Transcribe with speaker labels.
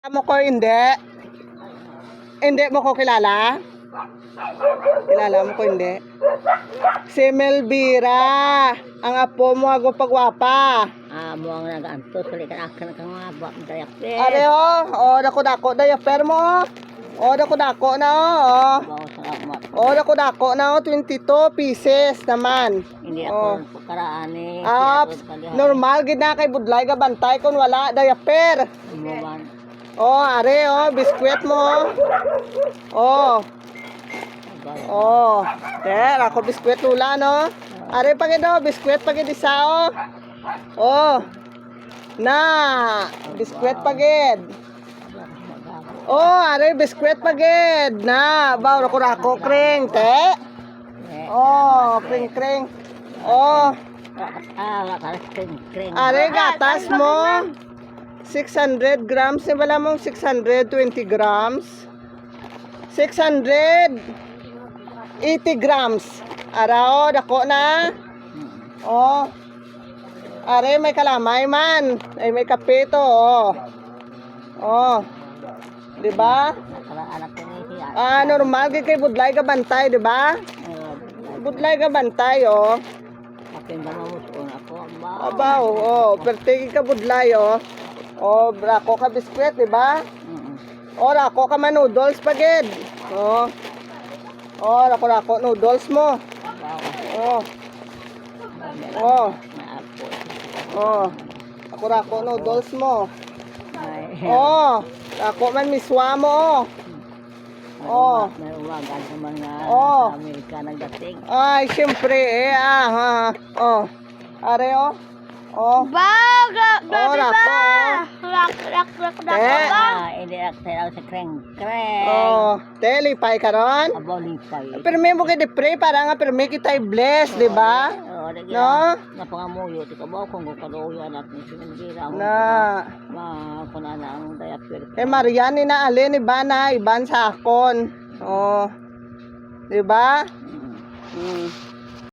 Speaker 1: Mo ko hindi? Hindi mo ko kilala? Kilala mo ko hindi? Si Melvira, ang apo mo ako pagwapa.
Speaker 2: Mo ang nag-antos, kalikan ka nga ba, dayaper.
Speaker 1: Are oh, dako-dako dayaper mo. Oh, dako-dako na oh.
Speaker 2: Bawas ang amat.
Speaker 1: Oh, dako-dako na oh, 22 pieces naman.
Speaker 2: Hindi
Speaker 1: Oh.
Speaker 2: ako karaan eh.
Speaker 1: Normal gid na kay budlay ga bantay kun wala dayaper.
Speaker 2: Umuman.
Speaker 1: Oh, are oh, biskwit mo. Oh. Oh, ter ako biskwit lula no. Are pagid do, biskwit pagid isa oh. Oh. Na, biskwit pagid. Oh, are biskwit pagid. Na, baw ko rako kring te. Oh, kring. Oh, are gatas mo. 600 grams, wala mong 620 grams. 680 grams. Arao, dako na. Oh. Are, may kalamay man. Ay, may kape to, oh. Oh. Diba? Normal, kay budlay ka bantay, diba? Budlay ka bantay, oh. Abaw, oh. Pertigi ka budlay, oh. Oh, rako ka biskwit, diba? Oh, rako ka man noodles pagid. Oh. Oh, rako noodles mo. Oh. Oh. Oh. Rako noodles mo. Oh, rako man miswa mo. Oh.
Speaker 2: May uwagan sa mga Amerika nagdating.
Speaker 1: Ay, syempre Oh. Are oh. Oh. Oh, rako.
Speaker 2: Hindi ako sa kreng.
Speaker 1: Oh, telipay ka ron?
Speaker 2: Abo lipay.
Speaker 1: Pero may mo kay pre para nga pero may kita bless, di ba? No?
Speaker 2: Napangamuyo ti kabaw kung kaloyo anak ni Melvira.
Speaker 1: Na.
Speaker 2: Kuna na ang diaper.
Speaker 1: Marian ni na alin iban sa akon. Oh. Di ba?